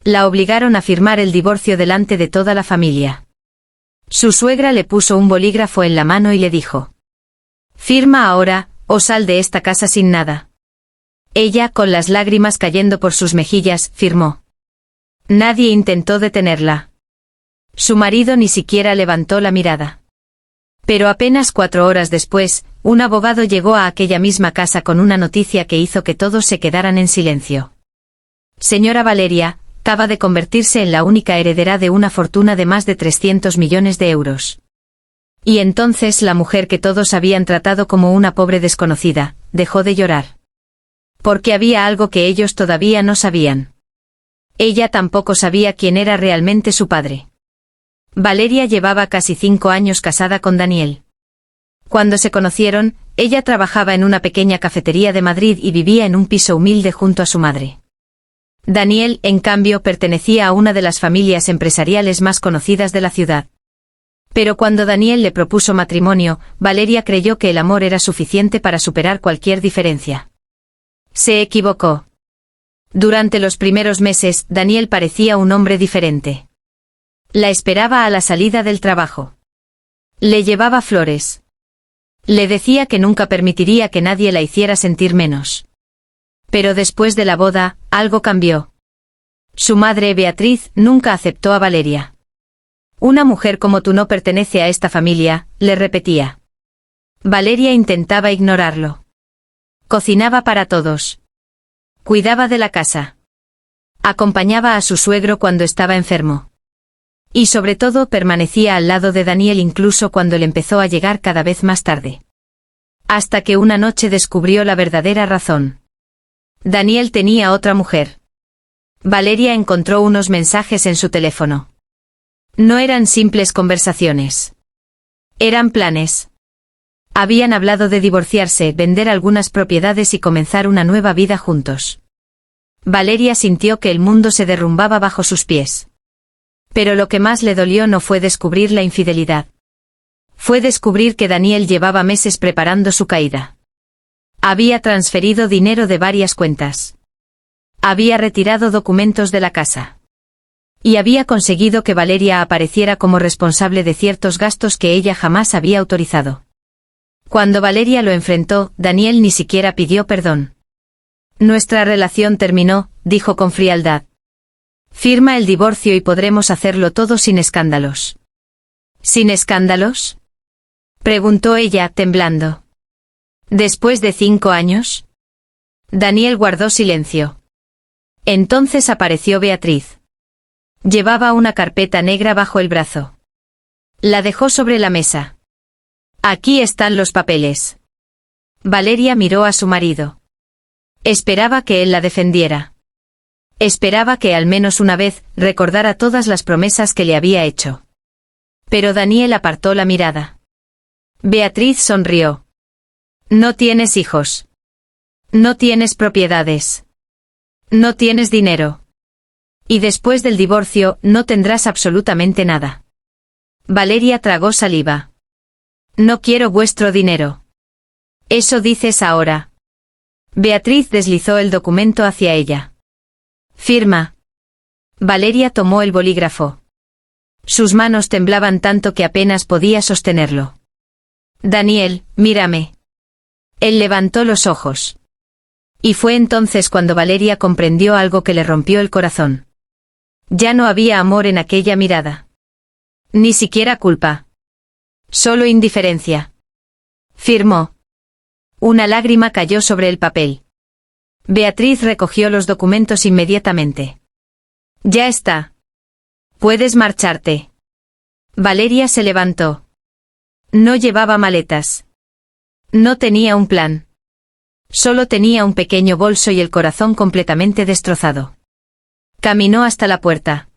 La obligaron a firmar el divorcio delante de toda la familia. Su suegra le puso un bolígrafo en la mano y le dijo: «Firma ahora, o sal de esta casa sin nada». Ella, con las lágrimas cayendo por sus mejillas, firmó. Nadie intentó detenerla. Su marido ni siquiera levantó la mirada. Pero apenas 4 horas después, un abogado llegó a aquella misma casa con una noticia que hizo que todos se quedaran en silencio. Señora Valeria acaba de convertirse en la única heredera de una fortuna de más de 300 millones de euros. Y entonces la mujer que todos habían tratado como una pobre desconocida, dejó de llorar. Porque había algo que ellos todavía no sabían. Ella tampoco sabía quién era realmente su padre. Valeria llevaba casi 5 años casada con Daniel. Cuando se conocieron, ella trabajaba en una pequeña cafetería de Madrid y vivía en un piso humilde junto a su madre. Daniel, en cambio, pertenecía a una de las familias empresariales más conocidas de la ciudad. Pero cuando Daniel le propuso matrimonio, Valeria creyó que el amor era suficiente para superar cualquier diferencia. Se equivocó. Durante los primeros meses, Daniel parecía un hombre diferente. La esperaba a la salida del trabajo. Le llevaba flores. Le decía que nunca permitiría que nadie la hiciera sentir menos. Pero después de la boda, algo cambió. Su madre, Beatriz, nunca aceptó a Valeria. Una mujer como tú no pertenece a esta familia, le repetía. Valeria intentaba ignorarlo. Cocinaba para todos. Cuidaba de la casa. Acompañaba a su suegro cuando estaba enfermo. Y sobre todo permanecía al lado de Daniel incluso cuando él empezó a llegar cada vez más tarde. Hasta que una noche descubrió la verdadera razón. Daniel tenía otra mujer. Valeria encontró unos mensajes en su teléfono. No eran simples conversaciones. Eran planes. Habían hablado de divorciarse, vender algunas propiedades y comenzar una nueva vida juntos. Valeria sintió que el mundo se derrumbaba bajo sus pies. Pero lo que más le dolió no fue descubrir la infidelidad. Fue descubrir que Daniel llevaba meses preparando su caída. Había transferido dinero de varias cuentas. Había retirado documentos de la casa. Y había conseguido que Valeria apareciera como responsable de ciertos gastos que ella jamás había autorizado. Cuando Valeria lo enfrentó, Daniel ni siquiera pidió perdón. Nuestra relación terminó, dijo con frialdad. Firma el divorcio y podremos hacerlo todo sin escándalos. ¿Sin escándalos?, preguntó ella, temblando. ¿Después de 5 años? Daniel guardó silencio. Entonces apareció Beatriz. Llevaba una carpeta negra bajo el brazo. La dejó sobre la mesa. Aquí están los papeles. Valeria miró a su marido. Esperaba que él la defendiera. Esperaba que al menos una vez recordara todas las promesas que le había hecho. Pero Daniel apartó la mirada. Beatriz sonrió. No tienes hijos. No tienes propiedades. No tienes dinero. Y después del divorcio no tendrás absolutamente nada. Valeria tragó saliva. No quiero vuestro dinero. Eso dices ahora. Beatriz deslizó el documento hacia ella. Firma. Valeria tomó el bolígrafo. Sus manos temblaban tanto que apenas podía sostenerlo. Daniel, mírame. Él levantó los ojos. Y fue entonces cuando Valeria comprendió algo que le rompió el corazón. Ya no había amor en aquella mirada. Ni siquiera culpa. Solo indiferencia. Firmó. Una lágrima cayó sobre el papel. Beatriz recogió los documentos inmediatamente. Ya está. Puedes marcharte. Valeria se levantó. No llevaba maletas. No tenía un plan. Solo tenía un pequeño bolso y el corazón completamente destrozado. Caminó hasta la puerta.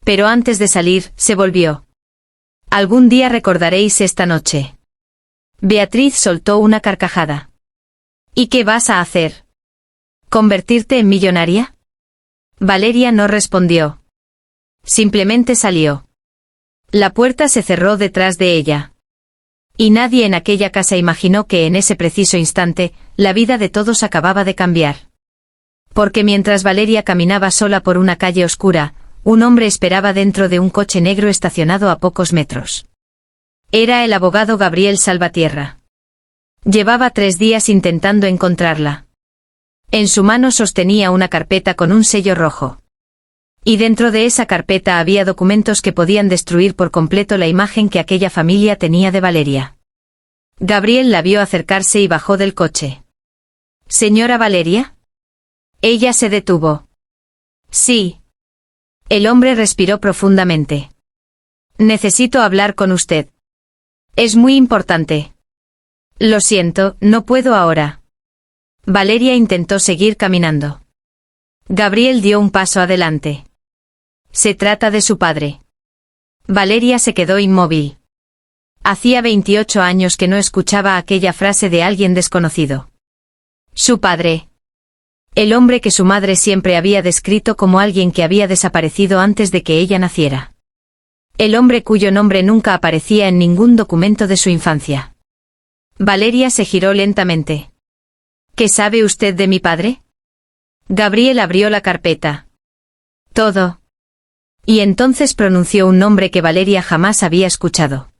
Pero antes de salir, se volvió. Algún día recordaréis esta noche. Beatriz soltó una carcajada. ¿Y qué vas a hacer? ¿Convertirte en millonaria? Valeria no respondió. Simplemente salió. La puerta se cerró detrás de ella. Y nadie en aquella casa imaginó que en ese preciso instante, la vida de todos acababa de cambiar. Porque mientras Valeria caminaba sola por una calle oscura, un hombre esperaba dentro de un coche negro estacionado a pocos metros. Era el abogado Gabriel Salvatierra. Llevaba 3 días intentando encontrarla. En su mano sostenía una carpeta con un sello rojo. Y dentro de esa carpeta había documentos que podían destruir por completo la imagen que aquella familia tenía de Valeria. Gabriel la vio acercarse y bajó del coche. ¿Señora Valeria? Ella se detuvo. Sí. El hombre respiró profundamente. Necesito hablar con usted. Es muy importante. Lo siento, no puedo ahora. Valeria intentó seguir caminando. Gabriel dio un paso adelante. Se trata de su padre. Valeria se quedó inmóvil. Hacía 28 años que no escuchaba aquella frase de alguien desconocido. Su padre. El hombre que su madre siempre había descrito como alguien que había desaparecido antes de que ella naciera. El hombre cuyo nombre nunca aparecía en ningún documento de su infancia. Valeria se giró lentamente. ¿Qué sabe usted de mi padre? Gabriel abrió la carpeta. Todo. Y entonces pronunció un nombre que Valeria jamás había escuchado.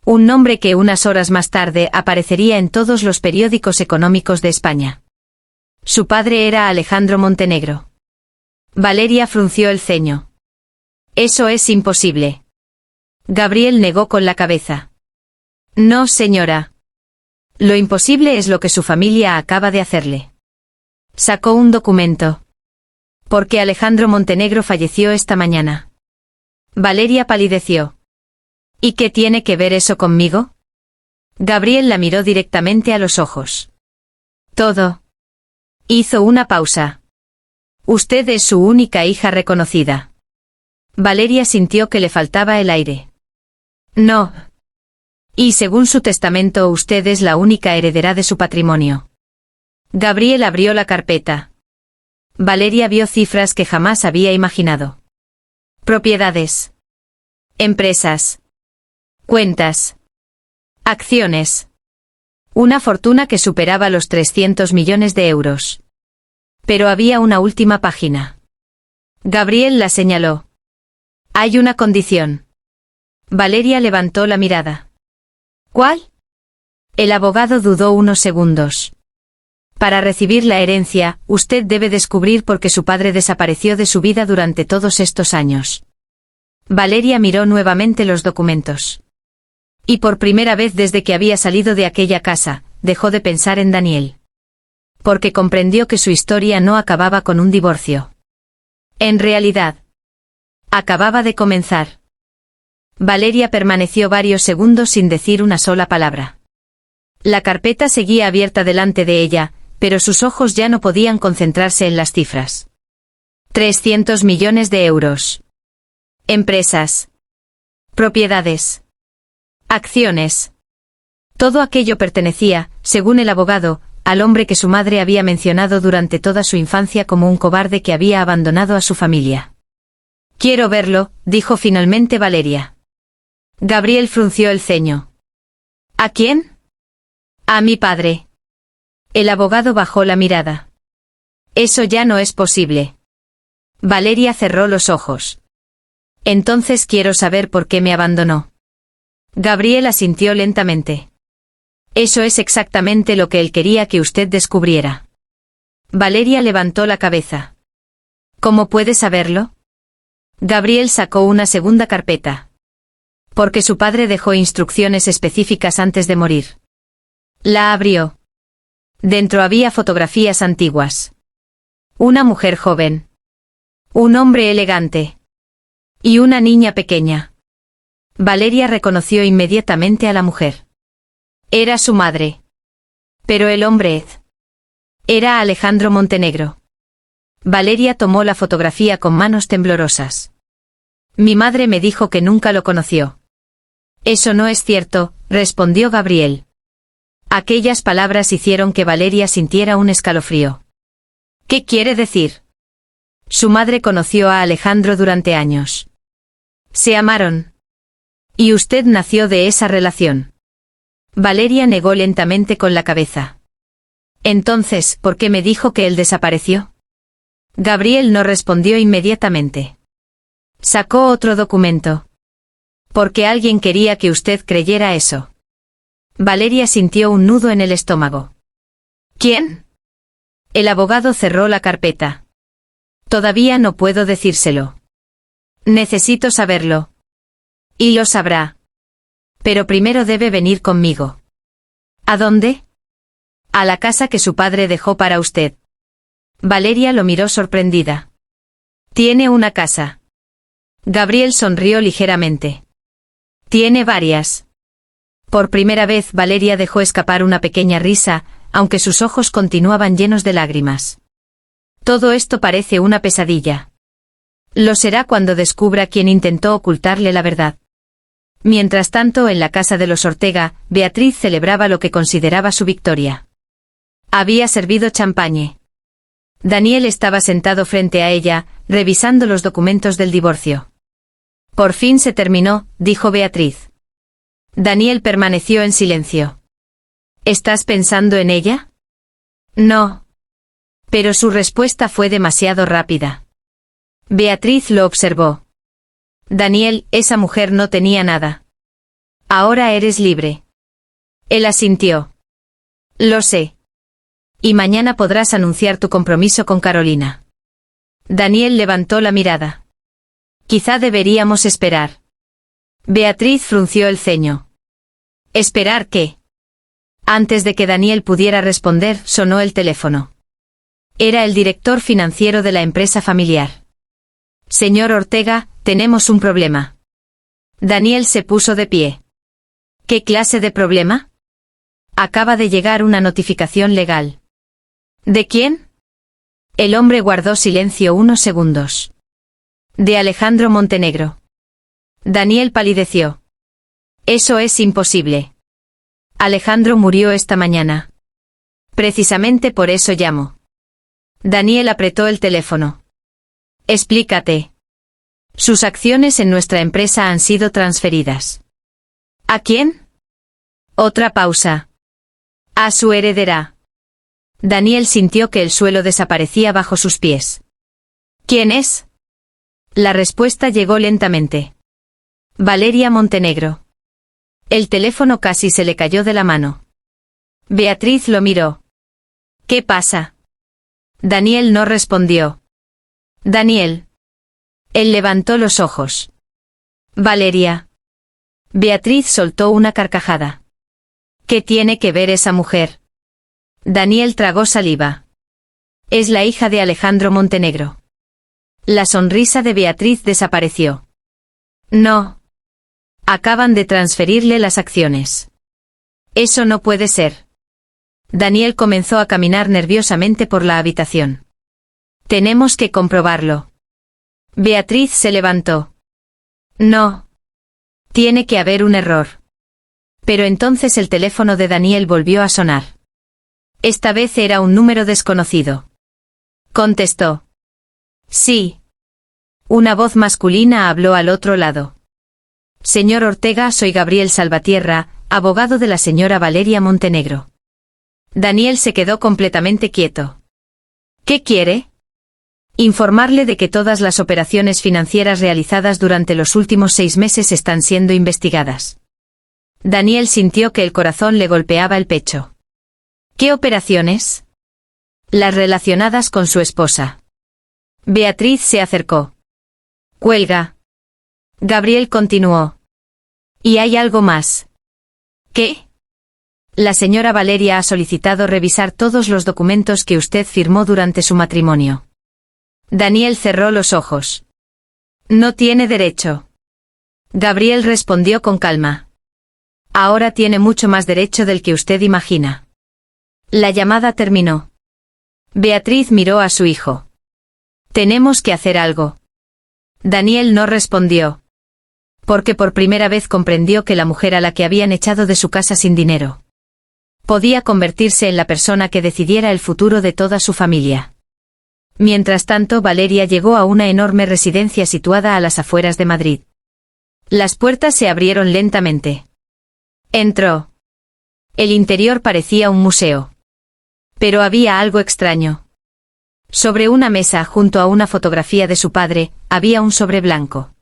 Un nombre que unas horas más tarde aparecería en todos los periódicos económicos de España. Su padre era Alejandro Montenegro. Valeria frunció el ceño. Eso es imposible. Gabriel negó con la cabeza. No, señora. Lo imposible es lo que su familia acaba de hacerle. Sacó un documento. Porque Alejandro Montenegro falleció esta mañana. Valeria palideció. ¿Y qué tiene que ver eso conmigo? Gabriel la miró directamente a los ojos. Todo. Hizo una pausa. Usted es su única hija reconocida. Valeria sintió que le faltaba el aire. No. Y según su testamento usted es la única heredera de su patrimonio. Gabriel abrió la carpeta. Valeria vio cifras que jamás había imaginado. Propiedades. Empresas. Cuentas. Acciones. Una fortuna que superaba los 300 millones de euros. Pero había una última página. Gabriel la señaló. Hay una condición. Valeria levantó la mirada. ¿Cuál? El abogado dudó unos segundos. Para recibir la herencia, usted debe descubrir por qué su padre desapareció de su vida durante todos estos años. Valeria miró nuevamente los documentos. Y por primera vez desde que había salido de aquella casa, dejó de pensar en Daniel. Porque comprendió que su historia no acababa con un divorcio. En realidad, acababa de comenzar. Valeria permaneció varios segundos sin decir una sola palabra. La carpeta seguía abierta delante de ella, pero sus ojos ya no podían concentrarse en las cifras. 300 millones de euros. Empresas. Propiedades. Acciones. Todo aquello pertenecía, según el abogado, al hombre que su madre había mencionado durante toda su infancia como un cobarde que había abandonado a su familia. Quiero verlo, dijo finalmente Valeria. Gabriel frunció el ceño. ¿A quién? A mi padre. El abogado bajó la mirada. Eso ya no es posible. Valeria cerró los ojos. Entonces quiero saber por qué me abandonó. Gabriel asintió lentamente. Eso es exactamente lo que él quería que usted descubriera. Valeria levantó la cabeza. ¿Cómo puede saberlo? Gabriel sacó una segunda carpeta. Porque su padre dejó instrucciones específicas antes de morir. La abrió. Dentro había fotografías antiguas. Una mujer joven. Un hombre elegante. Y una niña pequeña. Valeria reconoció inmediatamente a la mujer. Era su madre. Pero el hombre era Alejandro Montenegro. Valeria tomó la fotografía con manos temblorosas. Mi madre me dijo que nunca lo conoció. Eso no es cierto, respondió Gabriel. Aquellas palabras hicieron que Valeria sintiera un escalofrío. ¿Qué quiere decir? Su madre conoció a Alejandro durante años. Se amaron. Y usted nació de esa relación. Valeria negó lentamente con la cabeza. Entonces, ¿por qué me dijo que él desapareció? Gabriel no respondió inmediatamente. Sacó otro documento. Porque alguien quería que usted creyera eso. Valeria sintió un nudo en el estómago. ¿Quién? El abogado cerró la carpeta. Todavía no puedo decírselo. Necesito saberlo. Y lo sabrá. Pero primero debe venir conmigo. ¿A dónde? A la casa que su padre dejó para usted. Valeria lo miró sorprendida. ¿Tiene una casa? Gabriel sonrió ligeramente. Tiene varias. Por primera vez Valeria dejó escapar una pequeña risa, aunque sus ojos continuaban llenos de lágrimas. Todo esto parece una pesadilla. Lo será cuando descubra quién intentó ocultarle la verdad. Mientras tanto, en la casa de los Ortega, Beatriz celebraba lo que consideraba su victoria. Había servido champagne. Daniel estaba sentado frente a ella, revisando los documentos del divorcio. Por fin se terminó, dijo Beatriz. Daniel permaneció en silencio. ¿Estás pensando en ella? No. Pero su respuesta fue demasiado rápida. Beatriz lo observó. Daniel, esa mujer no tenía nada. Ahora eres libre. Él asintió. Lo sé. Y mañana podrás anunciar tu compromiso con Carolina. Daniel levantó la mirada. Quizá deberíamos esperar. Beatriz frunció el ceño. ¿Esperar qué? Antes de que Daniel pudiera responder, sonó el teléfono. Era el director financiero de la empresa familiar. Señor Ortega, tenemos un problema. Daniel se puso de pie. ¿Qué clase de problema? Acaba de llegar una notificación legal. ¿De quién? El hombre guardó silencio unos segundos. De Alejandro Montenegro. Daniel palideció. Eso es imposible. Alejandro murió esta mañana. Precisamente por eso llamo. Daniel apretó el teléfono. Explícate. Sus acciones en nuestra empresa han sido transferidas. ¿A quién? Otra pausa. A su heredera. Daniel sintió que el suelo desaparecía bajo sus pies. ¿Quién es? La respuesta llegó lentamente. Valeria Montenegro. El teléfono casi se le cayó de la mano. Beatriz lo miró. ¿Qué pasa? Daniel no respondió. Daniel. Él levantó los ojos. Valeria. Beatriz soltó una carcajada. ¿Qué tiene que ver esa mujer? Daniel tragó saliva. Es la hija de Alejandro Montenegro. La sonrisa de Beatriz desapareció. No. Acaban de transferirle las acciones. Eso no puede ser. Daniel comenzó a caminar nerviosamente por la habitación. Tenemos que comprobarlo. Beatriz se levantó. No. Tiene que haber un error. Pero entonces el teléfono de Daniel volvió a sonar. Esta vez era un número desconocido. Contestó. Sí. Una voz masculina habló al otro lado. Señor Ortega, soy Gabriel Salvatierra, abogado de la señora Valeria Montenegro. Daniel se quedó completamente quieto. ¿Qué quiere? Informarle de que todas las operaciones financieras realizadas durante los últimos 6 meses están siendo investigadas. Daniel sintió que el corazón le golpeaba el pecho. ¿Qué operaciones? Las relacionadas con su esposa. Beatriz se acercó. Cuelga. Gabriel continuó. ¿Y hay algo más? ¿Qué? La señora Valeria ha solicitado revisar todos los documentos que usted firmó durante su matrimonio. Daniel cerró los ojos. No tiene derecho. Gabriel respondió con calma. Ahora tiene mucho más derecho del que usted imagina. La llamada terminó. Beatriz miró a su hijo. Tenemos que hacer algo. Daniel no respondió. Porque por primera vez comprendió que la mujer a la que habían echado de su casa sin dinero podía convertirse en la persona que decidiera el futuro de toda su familia. Mientras tanto, Valeria llegó a una enorme residencia situada a las afueras de Madrid. Las puertas se abrieron lentamente. Entró. El interior parecía un museo. Pero había algo extraño. Sobre una mesa, junto a una fotografía de su padre, había un sobre blanco.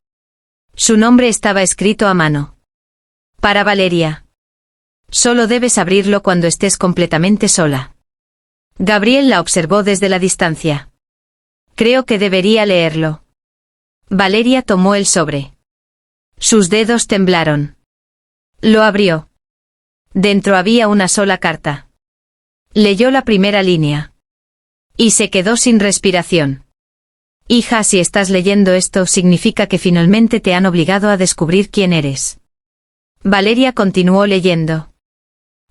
Su nombre estaba escrito a mano. Para Valeria. Solo debes abrirlo cuando estés completamente sola. Gabriel la observó desde la distancia. Creo que debería leerlo. Valeria tomó el sobre. Sus dedos temblaron. Lo abrió. Dentro había una sola carta. Leyó la primera línea. Y se quedó sin respiración. Hija, si estás leyendo esto, significa que finalmente te han obligado a descubrir quién eres. Valeria continuó leyendo.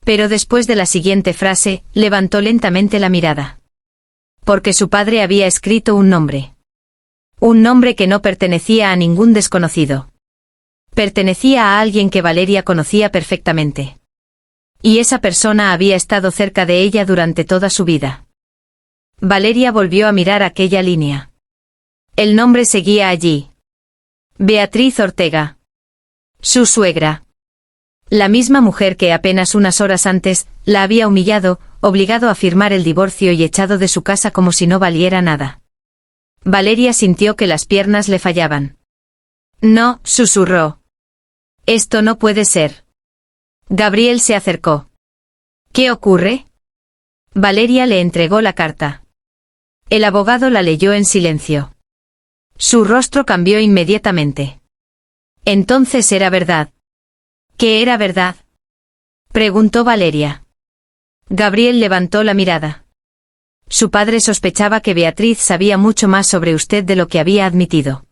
Pero después de la siguiente frase, levantó lentamente la mirada. Porque su padre había escrito un nombre. Un nombre que no pertenecía a ningún desconocido. Pertenecía a alguien que Valeria conocía perfectamente. Y esa persona había estado cerca de ella durante toda su vida. Valeria volvió a mirar aquella línea. El nombre seguía allí. Beatriz Ortega. Su suegra. La misma mujer que apenas unas horas antes la había humillado, obligado a firmar el divorcio y echado de su casa como si no valiera nada. Valeria sintió que las piernas le fallaban. No, susurró. Esto no puede ser. Gabriel se acercó. ¿Qué ocurre? Valeria le entregó la carta. El abogado la leyó en silencio. Su rostro cambió inmediatamente. Entonces era verdad. ¿Qué era verdad? Preguntó Valeria. Gabriel levantó la mirada. Su padre sospechaba que Beatriz sabía mucho más sobre usted de lo que había admitido.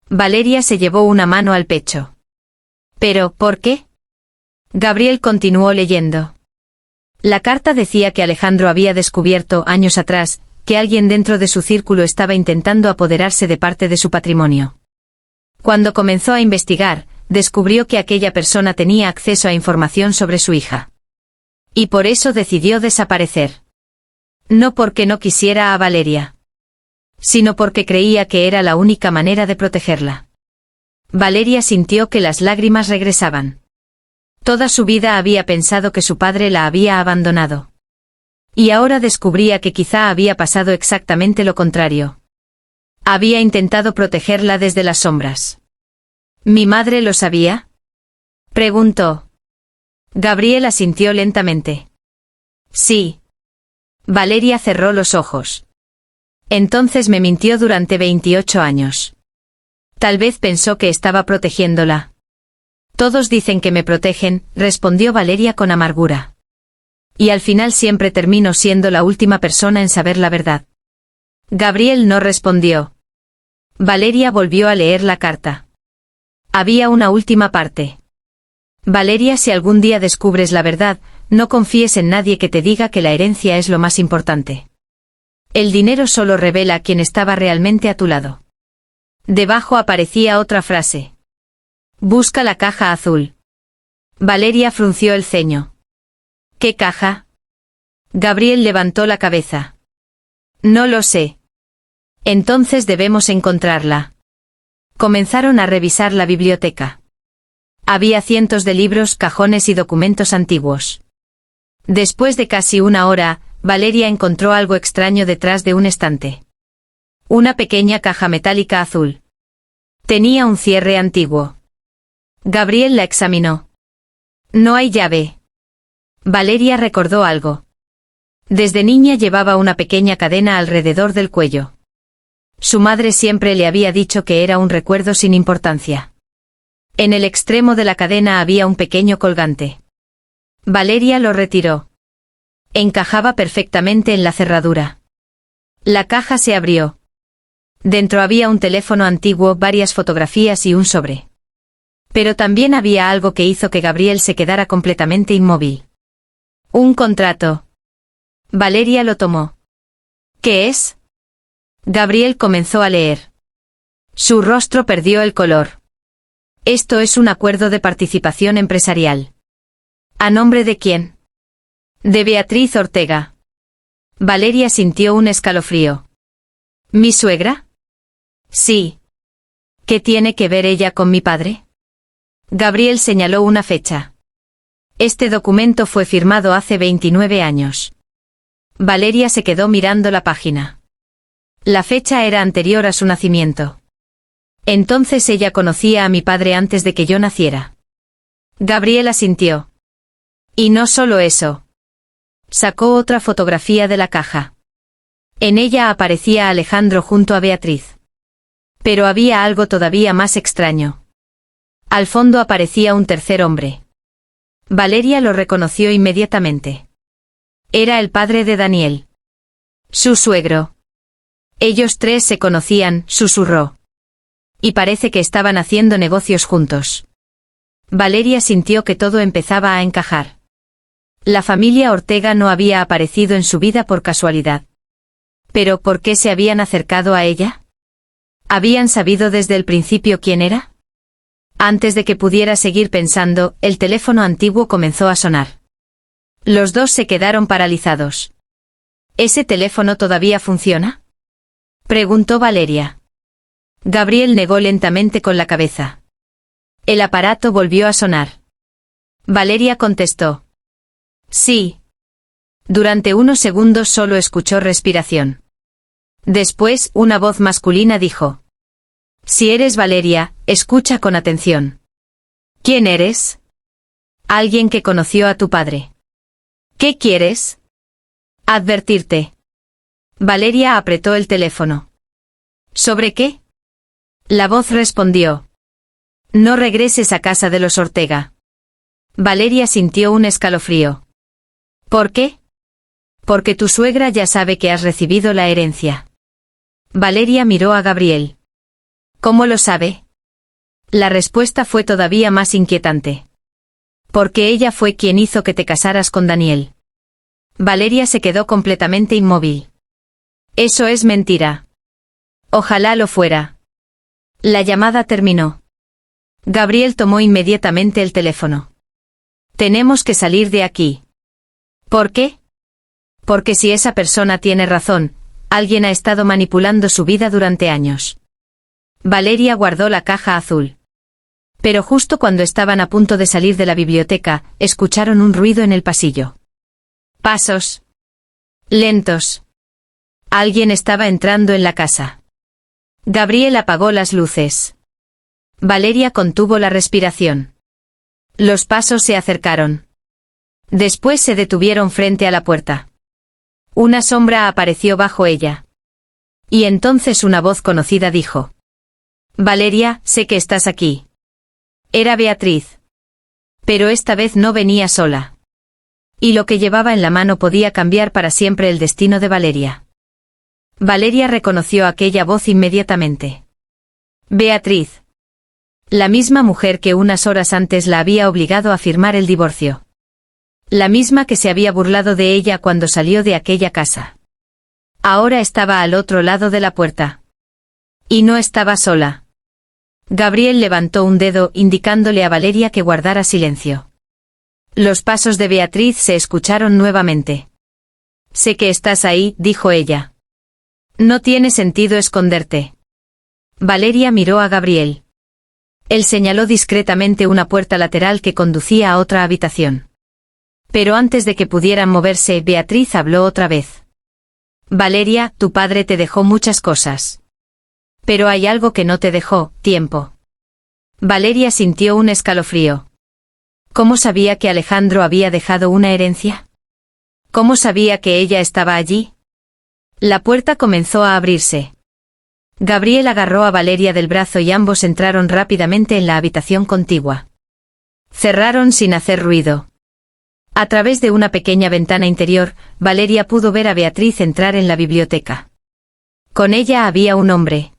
Valeria se llevó una mano al pecho. ¿Pero por qué? Gabriel continuó leyendo. La carta decía que Alejandro había descubierto, años atrás, que alguien dentro de su círculo estaba intentando apoderarse de parte de su patrimonio. Cuando comenzó a investigar, descubrió que aquella persona tenía acceso a información sobre su hija. Y por eso decidió desaparecer. No porque no quisiera a Valeria, sino porque creía que era la única manera de protegerla. Valeria sintió que las lágrimas regresaban. Toda su vida había pensado que su padre la había abandonado. Y ahora descubría que quizá había pasado exactamente lo contrario. Había intentado protegerla desde las sombras. ¿Mi madre lo sabía? Preguntó. Gabriel asintió lentamente. Sí. Valeria cerró los ojos. Entonces me mintió durante 28 años. Tal vez pensó que estaba protegiéndola. Todos dicen que me protegen, respondió Valeria con amargura. Y al final siempre termino siendo la última persona en saber la verdad. Gabriel no respondió. Valeria volvió a leer la carta. Había una última parte. Valeria, si algún día descubres la verdad, no confíes en nadie que te diga que la herencia es lo más importante. El dinero solo revela quién estaba realmente a tu lado. Debajo aparecía otra frase. Busca la caja azul. Valeria frunció el ceño. ¿Qué caja? Gabriel levantó la cabeza. No lo sé. Entonces debemos encontrarla. Comenzaron a revisar la biblioteca. Había cientos de libros, cajones y documentos antiguos. Después de casi una hora, Valeria encontró algo extraño detrás de un estante. Una pequeña caja metálica azul. Tenía un cierre antiguo. Gabriel la examinó. No hay llave. Valeria recordó algo. Desde niña llevaba una pequeña cadena alrededor del cuello. Su madre siempre le había dicho que era un recuerdo sin importancia. En el extremo de la cadena había un pequeño colgante. Valeria lo retiró. Encajaba perfectamente en la cerradura. La caja se abrió. Dentro había un teléfono antiguo, varias fotografías y un sobre. Pero también había algo que hizo que Gabriel se quedara completamente inmóvil. Un contrato. Valeria lo tomó. ¿Qué es? Gabriel comenzó a leer. Su rostro perdió el color. Esto es un acuerdo de participación empresarial. ¿A nombre de quién? De Beatriz Ortega. Valeria sintió un escalofrío. ¿Mi suegra? Sí. ¿Qué tiene que ver ella con mi padre? Gabriel señaló una fecha. Este documento fue firmado hace 29 años. Valeria se quedó mirando la página. La fecha era anterior a su nacimiento. Entonces ella conocía a mi padre antes de que yo naciera. Gabriel asintió. Y no solo eso. Sacó otra fotografía de la caja. En ella aparecía Alejandro junto a Beatriz. Pero había algo todavía más extraño. Al fondo aparecía un tercer hombre. Valeria lo reconoció inmediatamente. Era el padre de Daniel. Su suegro. Ellos tres se conocían, susurró. Y parece que estaban haciendo negocios juntos. Valeria sintió que todo empezaba a encajar. La familia Ortega no había aparecido en su vida por casualidad. ¿Pero por qué se habían acercado a ella? ¿Habían sabido desde el principio quién era? Antes de que pudiera seguir pensando, el teléfono antiguo comenzó a sonar. Los dos se quedaron paralizados. ¿Ese teléfono todavía funciona?, preguntó Valeria. Gabriel negó lentamente con la cabeza. El aparato volvió a sonar. Valeria contestó. Sí. Durante unos segundos solo escuchó respiración. Después, una voz masculina dijo. Si eres Valeria, escucha con atención. ¿Quién eres? Alguien que conoció a tu padre. ¿Qué quieres? Advertirte. Valeria apretó el teléfono. ¿Sobre qué? La voz respondió. No regreses a casa de los Ortega. Valeria sintió un escalofrío. ¿Por qué? Porque tu suegra ya sabe que has recibido la herencia. Valeria miró a Gabriel. ¿Cómo lo sabe? La respuesta fue todavía más inquietante. Porque ella fue quien hizo que te casaras con Daniel. Valeria se quedó completamente inmóvil. Eso es mentira. Ojalá lo fuera. La llamada terminó. Gabriel tomó inmediatamente el teléfono. Tenemos que salir de aquí. ¿Por qué? Porque si esa persona tiene razón, alguien ha estado manipulando su vida durante años. Valeria guardó la caja azul. Pero justo cuando estaban a punto de salir de la biblioteca, escucharon un ruido en el pasillo. Pasos. Lentos. Alguien estaba entrando en la casa. Gabriel apagó las luces. Valeria contuvo la respiración. Los pasos se acercaron. Después se detuvieron frente a la puerta. Una sombra apareció bajo ella. Y entonces una voz conocida dijo. Valeria, sé que estás aquí. Era Beatriz. Pero esta vez no venía sola. Y lo que llevaba en la mano podía cambiar para siempre el destino de Valeria. Valeria reconoció aquella voz inmediatamente. Beatriz. La misma mujer que unas horas antes la había obligado a firmar el divorcio. La misma que se había burlado de ella cuando salió de aquella casa. Ahora estaba al otro lado de la puerta. Y no estaba sola. Gabriel levantó un dedo indicándole a Valeria que guardara silencio. Los pasos de Beatriz se escucharon nuevamente. Sé que estás ahí, dijo ella. No tiene sentido esconderte. Valeria miró a Gabriel. Él señaló discretamente una puerta lateral que conducía a otra habitación. Pero antes de que pudieran moverse, Beatriz habló otra vez. Valeria, tu padre te dejó muchas cosas. Pero hay algo que no te dejó, tiempo. Valeria sintió un escalofrío. ¿Cómo sabía que Alejandro había dejado una herencia? ¿Cómo sabía que ella estaba allí? La puerta comenzó a abrirse. Gabriel agarró a Valeria del brazo y ambos entraron rápidamente en la habitación contigua. Cerraron sin hacer ruido. A través de una pequeña ventana interior, Valeria pudo ver a Beatriz entrar en la biblioteca. Con ella había un hombre.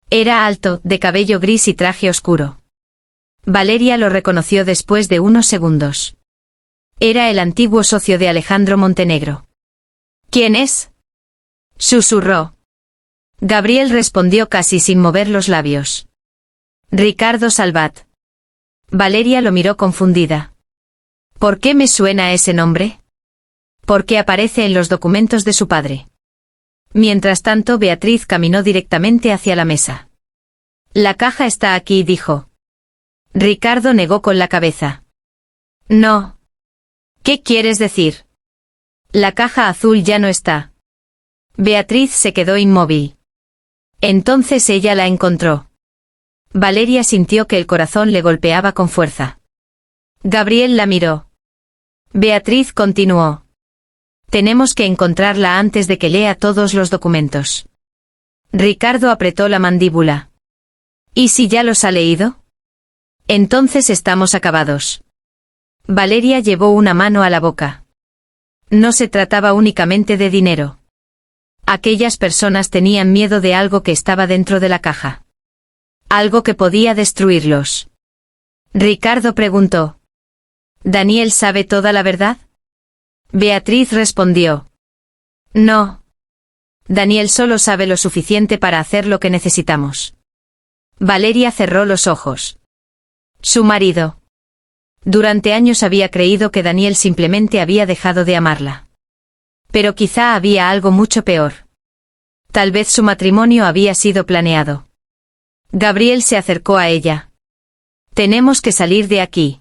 Era alto, de cabello gris y traje oscuro. Valeria lo reconoció después de unos segundos. Era el antiguo socio de Alejandro Montenegro. ¿Quién es?, susurró. Gabriel respondió casi sin mover los labios. Ricardo Salvat. Valeria lo miró confundida. ¿Por qué me suena ese nombre? Porque aparece en los documentos de su padre. Mientras tanto, Beatriz caminó directamente hacia la mesa. La caja está aquí, dijo. Ricardo negó con la cabeza. No. ¿Qué quieres decir? La caja azul ya no está. Beatriz se quedó inmóvil. Entonces ella la encontró. Valeria sintió que el corazón le golpeaba con fuerza. Gabriel la miró. Beatriz continuó. Tenemos que encontrarla antes de que lea todos los documentos. Ricardo apretó la mandíbula. ¿Y si ya los ha leído? Entonces estamos acabados. Valeria llevó una mano a la boca. No se trataba únicamente de dinero. Aquellas personas tenían miedo de algo que estaba dentro de la caja. Algo que podía destruirlos. Ricardo preguntó. ¿Daniel sabe toda la verdad? Beatriz respondió. No. Daniel solo sabe lo suficiente para hacer lo que necesitamos. Valeria cerró los ojos. Su marido. Durante años había creído que Daniel simplemente había dejado de amarla. Pero quizá había algo mucho peor. Tal vez su matrimonio había sido planeado. Gabriel se acercó a ella. Tenemos que salir de aquí.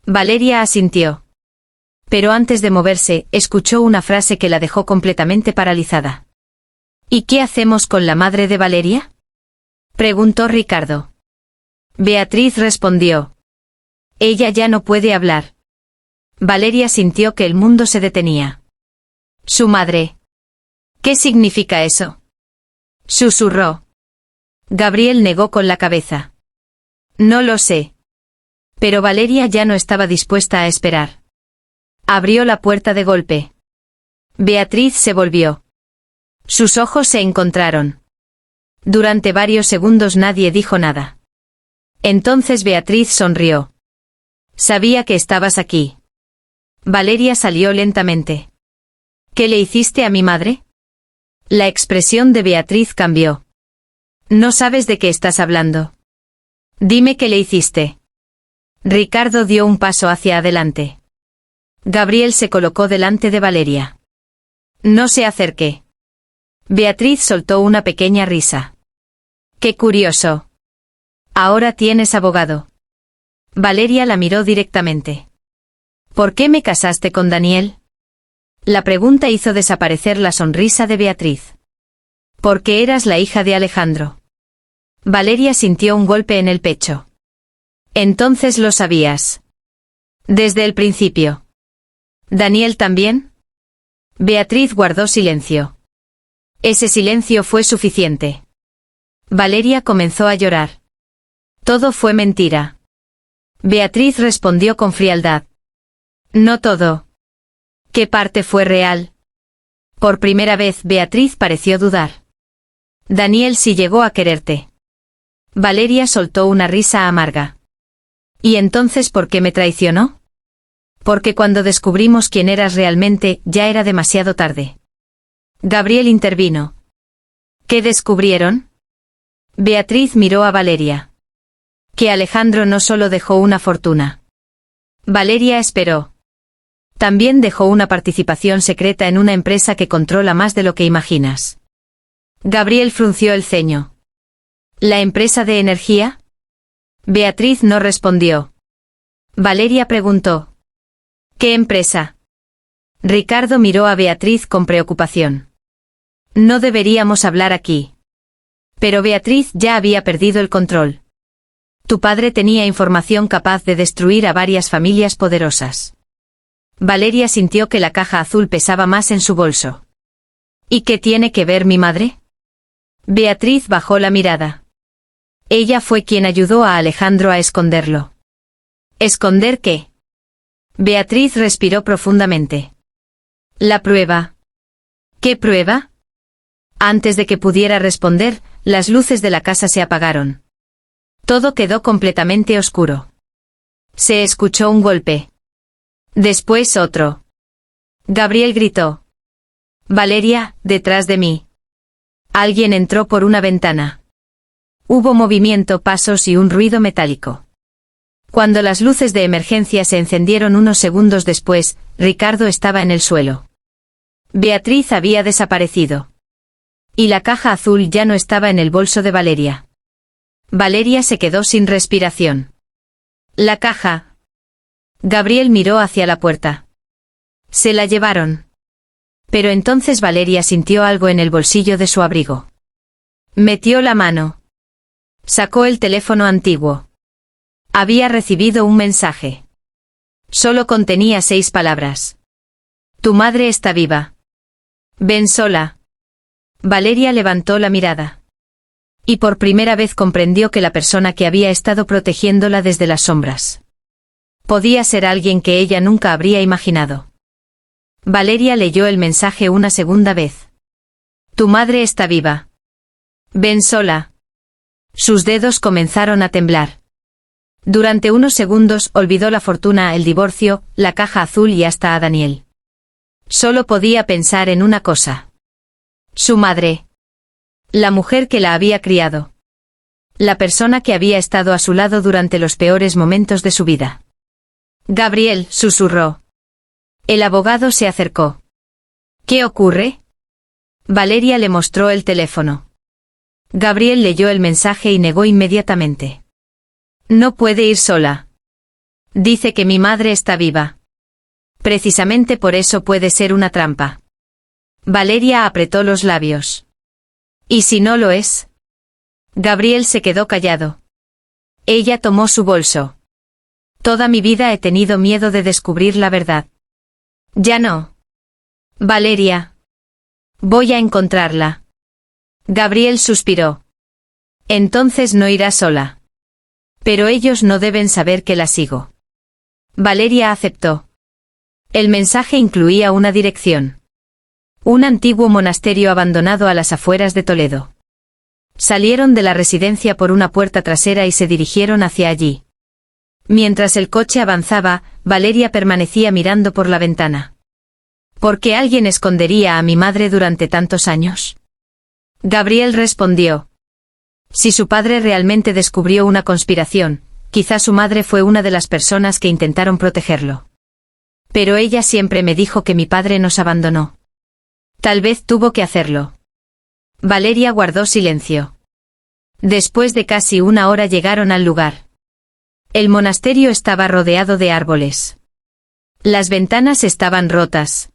Valeria asintió. Pero antes de moverse, escuchó una frase que la dejó completamente paralizada. ¿Y qué hacemos con la madre de Valeria? Preguntó Ricardo. Beatriz respondió. Ella ya no puede hablar. Valeria sintió que el mundo se detenía. Su madre. ¿Qué significa eso? Susurró. Gabriel negó con la cabeza. No lo sé. Pero Valeria ya no estaba dispuesta a esperar. Abrió la puerta de golpe. Beatriz se volvió. Sus ojos se encontraron. Durante varios segundos nadie dijo nada. Entonces Beatriz sonrió. Sabía que estabas aquí. Valeria salió lentamente. ¿Qué le hiciste a mi madre? La expresión de Beatriz cambió. No sabes de qué estás hablando. Dime qué le hiciste. Ricardo dio un paso hacia adelante. Gabriel se colocó delante de Valeria. No se acerque. Beatriz soltó una pequeña risa. Qué curioso. Ahora tienes abogado. Valeria la miró directamente. ¿Por qué me casaste con Daniel? La pregunta hizo desaparecer la sonrisa de Beatriz. Porque eras la hija de Alejandro. Valeria sintió un golpe en el pecho. Entonces lo sabías. Desde el principio. ¿Daniel también? Beatriz guardó silencio. Ese silencio fue suficiente. Valeria comenzó a llorar. Todo fue mentira. Beatriz respondió con frialdad. No todo. ¿Qué parte fue real? Por primera vez Beatriz pareció dudar. Daniel sí llegó a quererte. Valeria soltó una risa amarga. ¿Y entonces por qué me traicionó? Porque cuando descubrimos quién eras realmente, ya era demasiado tarde. Gabriel intervino. ¿Qué descubrieron? Beatriz miró a Valeria. Que Alejandro no solo dejó una fortuna. Valeria esperó. También dejó una participación secreta en una empresa que controla más de lo que imaginas. Gabriel frunció el ceño. ¿La empresa de energía? Beatriz no respondió. Valeria preguntó. ¿Qué empresa? Ricardo miró a Beatriz con preocupación. No deberíamos hablar aquí. Pero Beatriz ya había perdido el control. Tu padre tenía información capaz de destruir a varias familias poderosas. Valeria sintió que la caja azul pesaba más en su bolso. ¿Y qué tiene que ver mi madre? Beatriz bajó la mirada. Ella fue quien ayudó a Alejandro a esconderlo. ¿Esconder qué? Beatriz respiró profundamente. La prueba. ¿Qué prueba? Antes de que pudiera responder, las luces de la casa se apagaron. Todo quedó completamente oscuro. Se escuchó un golpe. Después otro. Gabriel gritó. Valeria, detrás de mí. Alguien entró por una ventana. Hubo movimiento, pasos y un ruido metálico. Cuando las luces de emergencia se encendieron unos segundos después, Ricardo estaba en el suelo. Beatriz había desaparecido. Y la caja azul ya no estaba en el bolso de Valeria. Valeria se quedó sin respiración. La caja. Gabriel miró hacia la puerta. Se la llevaron. Pero entonces Valeria sintió algo en el bolsillo de su abrigo. Metió la mano. Sacó el teléfono antiguo. Había recibido un mensaje. Solo contenía 6 palabras. Tu madre está viva. Ven sola. Valeria levantó la mirada. Y por primera vez comprendió que la persona que había estado protegiéndola desde las sombras podía ser alguien que ella nunca habría imaginado. Valeria leyó el mensaje una segunda vez. Tu madre está viva. Ven sola. Sus dedos comenzaron a temblar. Durante unos segundos olvidó la fortuna, el divorcio, la caja azul y hasta a Daniel. Solo podía pensar en una cosa. Su madre. La mujer que la había criado. La persona que había estado a su lado durante los peores momentos de su vida. Gabriel, susurró. El abogado se acercó. ¿Qué ocurre? Valeria le mostró el teléfono. Gabriel leyó el mensaje y negó inmediatamente. No puede ir sola. Dice que mi madre está viva. Precisamente por eso puede ser una trampa. Valeria apretó los labios. ¿Y si no lo es? Gabriel se quedó callado. Ella tomó su bolso. Toda mi vida he tenido miedo de descubrir la verdad. Ya no. Valeria. Voy a encontrarla. Gabriel suspiró. Entonces no irá sola. Pero ellos no deben saber que la sigo. Valeria aceptó. El mensaje incluía una dirección. Un antiguo monasterio abandonado a las afueras de Toledo. Salieron de la residencia por una puerta trasera y se dirigieron hacia allí. Mientras el coche avanzaba, Valeria permanecía mirando por la ventana. ¿Por qué alguien escondería a mi madre durante tantos años? Gabriel respondió. Si su padre realmente descubrió una conspiración, quizá su madre fue una de las personas que intentaron protegerlo. Pero ella siempre me dijo que mi padre nos abandonó. Tal vez tuvo que hacerlo. Valeria guardó silencio. Después de casi una hora llegaron al lugar. El monasterio estaba rodeado de árboles. Las ventanas estaban rotas.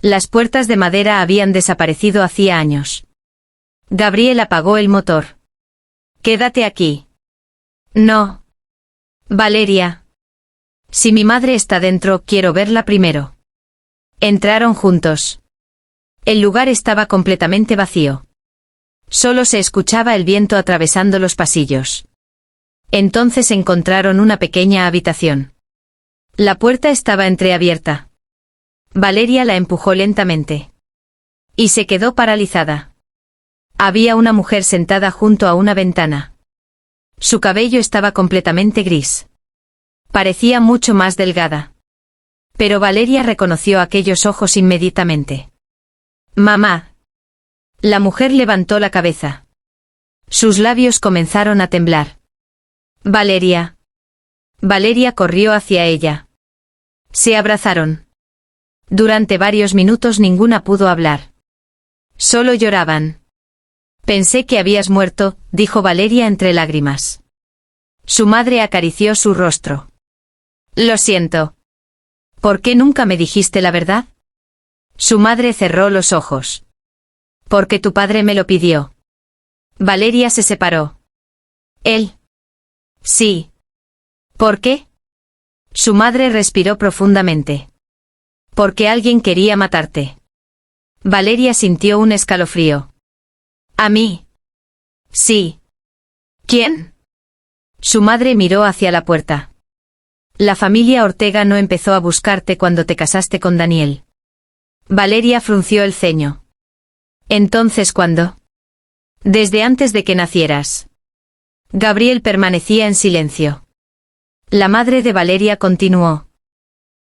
Las puertas de madera habían desaparecido hacía años. Gabriel apagó el motor. Quédate aquí. No. Valeria. Si mi madre está dentro, quiero verla primero. Entraron juntos. El lugar estaba completamente vacío. Solo se escuchaba el viento atravesando los pasillos. Entonces encontraron una pequeña habitación. La puerta estaba entreabierta. Valeria la empujó lentamente. Y se quedó paralizada. Había una mujer sentada junto a una ventana. Su cabello estaba completamente gris. Parecía mucho más delgada. Pero Valeria reconoció aquellos ojos inmediatamente. Mamá. La mujer levantó la cabeza. Sus labios comenzaron a temblar. Valeria. Valeria corrió hacia ella. Se abrazaron. Durante varios minutos ninguna pudo hablar. Solo lloraban. Pensé que habías muerto, dijo Valeria entre lágrimas. Su madre acarició su rostro. Lo siento. ¿Por qué nunca me dijiste la verdad? Su madre cerró los ojos. Porque tu padre me lo pidió. Valeria se separó. ¿Él? Sí. ¿Por qué? Su madre respiró profundamente. Porque alguien quería matarte. Valeria sintió un escalofrío. ¿A mí? Sí. ¿Quién? Su madre miró hacia la puerta. La familia Ortega no empezó a buscarte cuando te casaste con Daniel. Valeria frunció el ceño. ¿Entonces cuándo? Desde antes de que nacieras. Gabriel permanecía en silencio. La madre de Valeria continuó.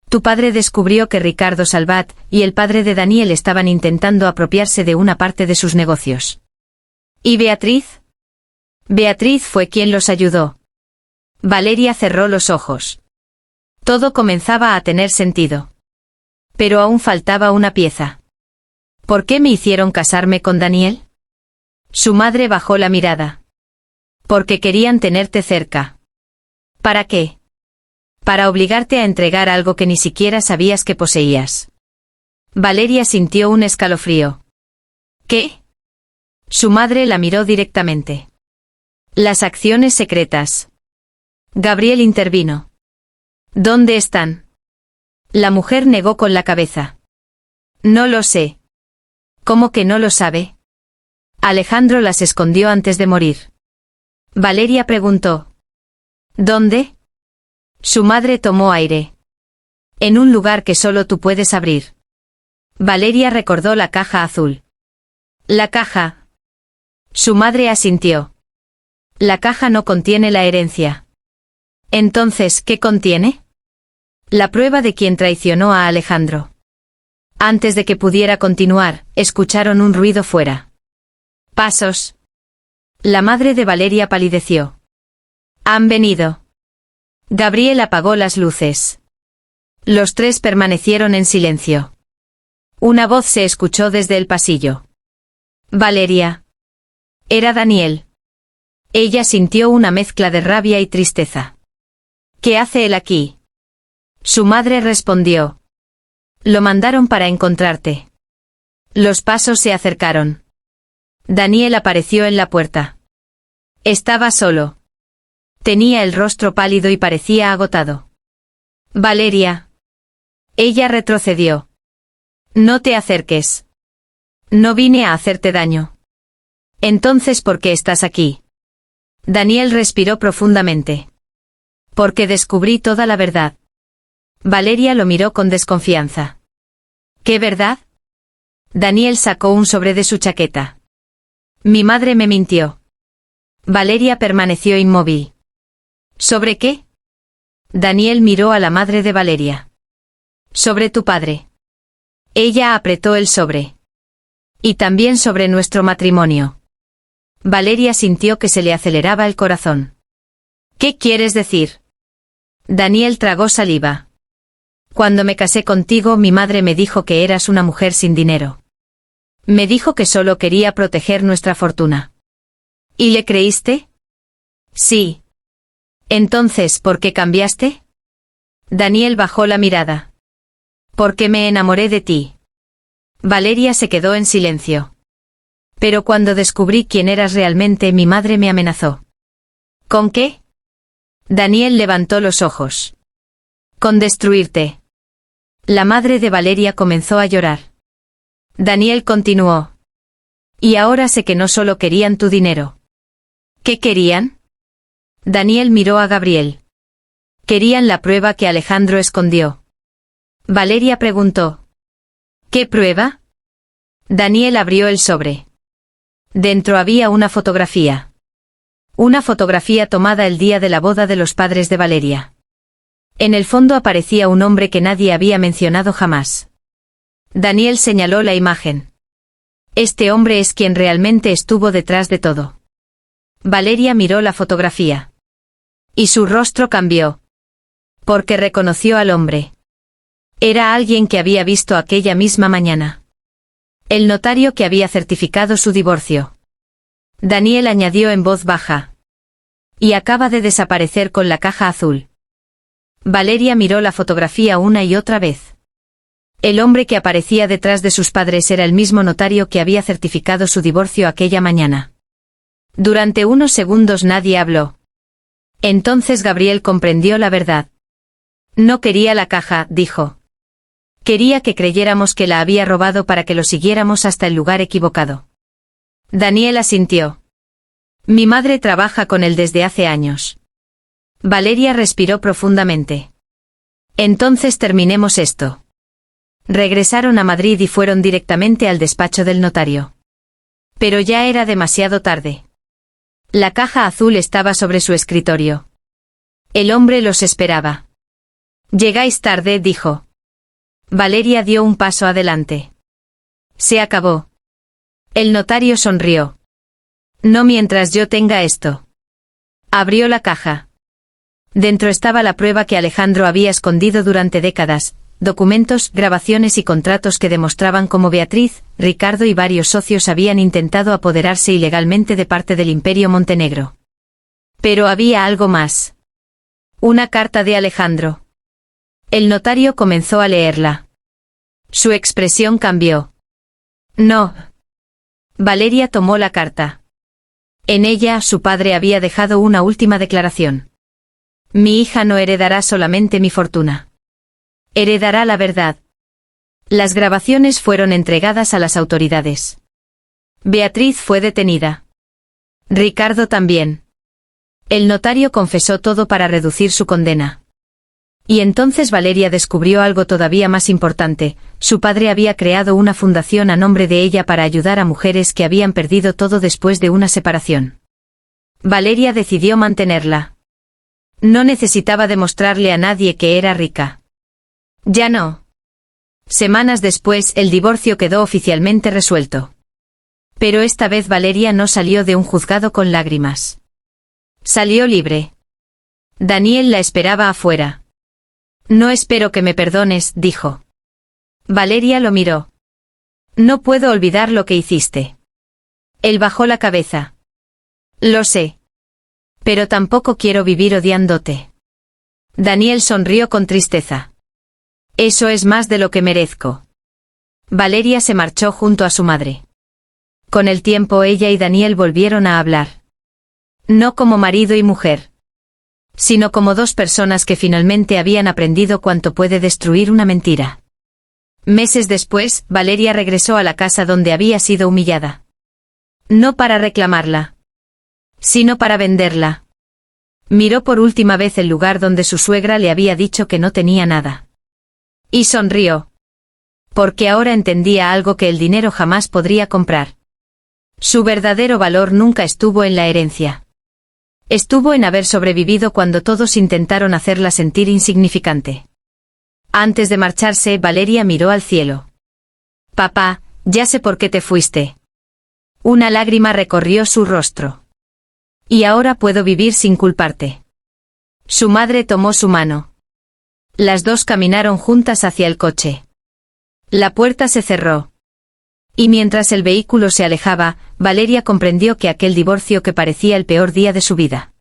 Tu padre descubrió que Ricardo Salvat y el padre de Daniel estaban intentando apropiarse de una parte de sus negocios. ¿Y Beatriz? Beatriz fue quien los ayudó. Valeria cerró los ojos. Todo comenzaba a tener sentido. Pero aún faltaba una pieza. ¿Por qué me hicieron casarme con Daniel? Su madre bajó la mirada. Porque querían tenerte cerca. ¿Para qué? Para obligarte a entregar algo que ni siquiera sabías que poseías. Valeria sintió un escalofrío. ¿Qué? Su madre la miró directamente. Las acciones secretas. Gabriel intervino. ¿Dónde están? La mujer negó con la cabeza. No lo sé. ¿Cómo que no lo sabe? Alejandro las escondió antes de morir. Valeria preguntó. ¿Dónde? Su madre tomó aire. En un lugar que solo tú puedes abrir. Valeria recordó la caja azul. La caja. Su madre asintió. La caja no contiene la herencia. Entonces, ¿qué contiene? La prueba de quien traicionó a Alejandro. Antes de que pudiera continuar, escucharon un ruido fuera. Pasos. La madre de Valeria palideció. Han venido. Gabriel apagó las luces. Los tres permanecieron en silencio. Una voz se escuchó desde el pasillo. Valeria. Era Daniel. Ella sintió una mezcla de rabia y tristeza. ¿Qué hace él aquí? Su madre respondió. Lo mandaron para encontrarte. Los pasos se acercaron. Daniel apareció en la puerta. Estaba solo. Tenía el rostro pálido y parecía agotado. Valeria. Ella retrocedió. No te acerques. No vine a hacerte daño. Entonces, ¿por qué estás aquí? Daniel respiró profundamente. Porque descubrí toda la verdad. Valeria lo miró con desconfianza. ¿Qué verdad? Daniel sacó un sobre de su chaqueta. Mi madre me mintió. Valeria permaneció inmóvil. ¿Sobre qué? Daniel miró a la madre de Valeria. Sobre tu padre. Ella apretó el sobre. Y también sobre nuestro matrimonio. Valeria sintió que se le aceleraba el corazón. ¿Qué quieres decir? Daniel tragó saliva. Cuando me casé contigo, mi madre me dijo que eras una mujer sin dinero. Me dijo que solo quería proteger nuestra fortuna. ¿Y le creíste? Sí. Entonces, ¿por qué cambiaste? Daniel bajó la mirada. Porque me enamoré de ti. Valeria se quedó en silencio. Pero cuando descubrí quién eras realmente, mi madre me amenazó. ¿Con qué? Daniel levantó los ojos. Con destruirte. La madre de Valeria comenzó a llorar. Daniel continuó. Y ahora sé que no solo querían tu dinero. ¿Qué querían? Daniel miró a Gabriel. Querían la prueba que Alejandro escondió. Valeria preguntó. ¿Qué prueba? Daniel abrió el sobre. Dentro había una fotografía. Una fotografía tomada el día de la boda de los padres de Valeria. En el fondo aparecía un hombre que nadie había mencionado jamás. Daniel señaló la imagen. Este hombre es quien realmente estuvo detrás de todo. Valeria miró la fotografía. Y su rostro cambió. Porque reconoció al hombre. Era alguien que había visto aquella misma mañana. El notario que había certificado su divorcio. Daniel añadió en voz baja. Y acaba de desaparecer con la caja azul. Valeria miró la fotografía una y otra vez. El hombre que aparecía detrás de sus padres era el mismo notario que había certificado su divorcio aquella mañana. Durante unos segundos nadie habló. Entonces Gabriel comprendió la verdad. No quería la caja, dijo. Quería que creyéramos que la había robado para que lo siguiéramos hasta el lugar equivocado. Daniel asintió. Mi madre trabaja con él desde hace años. Valeria respiró profundamente. Entonces terminemos esto. Regresaron a Madrid y fueron directamente al despacho del notario. Pero ya era demasiado tarde. La caja azul estaba sobre su escritorio. El hombre los esperaba. Llegáis tarde, dijo. Valeria dio un paso adelante. Se acabó. El notario sonrió. No mientras yo tenga esto. Abrió la caja. Dentro estaba la prueba que Alejandro había escondido durante décadas, documentos, grabaciones y contratos que demostraban cómo Beatriz, Ricardo y varios socios habían intentado apoderarse ilegalmente de parte del Imperio Montenegro. Pero había algo más. Una carta de Alejandro. El notario comenzó a leerla. Su expresión cambió. No. Valeria tomó la carta. En ella, su padre había dejado una última declaración. Mi hija no heredará solamente mi fortuna. Heredará la verdad. Las grabaciones fueron entregadas a las autoridades. Beatriz fue detenida. Ricardo también. El notario confesó todo para reducir su condena. Y entonces Valeria descubrió algo todavía más importante: su padre había creado una fundación a nombre de ella para ayudar a mujeres que habían perdido todo después de una separación. Valeria decidió mantenerla. No necesitaba demostrarle a nadie que era rica. Ya no. Semanas después, el divorcio quedó oficialmente resuelto. Pero esta vez Valeria no salió de un juzgado con lágrimas. Salió libre. Daniel la esperaba afuera. No espero que me perdones, dijo. Valeria lo miró. No puedo olvidar lo que hiciste. Él bajó la cabeza. Lo sé. Pero tampoco quiero vivir odiándote. Daniel sonrió con tristeza. Eso es más de lo que merezco. Valeria se marchó junto a su madre. Con el tiempo ella y Daniel volvieron a hablar. No como marido y mujer, sino como dos personas que finalmente habían aprendido cuánto puede destruir una mentira. Meses después, Valeria regresó a la casa donde había sido humillada. No para reclamarla, sino para venderla. Miró por última vez el lugar donde su suegra le había dicho que no tenía nada. Y sonrió. Porque ahora entendía algo que el dinero jamás podría comprar. Su verdadero valor nunca estuvo en la herencia. Estuvo en haber sobrevivido cuando todos intentaron hacerla sentir insignificante. Antes de marcharse, Valeria miró al cielo. Papá, ya sé por qué te fuiste. Una lágrima recorrió su rostro. Y ahora puedo vivir sin culparte. Su madre tomó su mano. Las dos caminaron juntas hacia el coche. La puerta se cerró. Y mientras el vehículo se alejaba, Valeria comprendió que aquel divorcio, que parecía el peor día de su vida,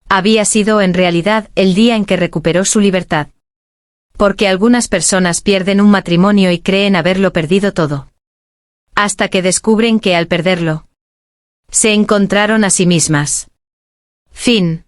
había sido en realidad el día en que recuperó su libertad. Porque algunas personas pierden un matrimonio y creen haberlo perdido todo. Hasta que descubren que al perderlo, se encontraron a sí mismas. Fin.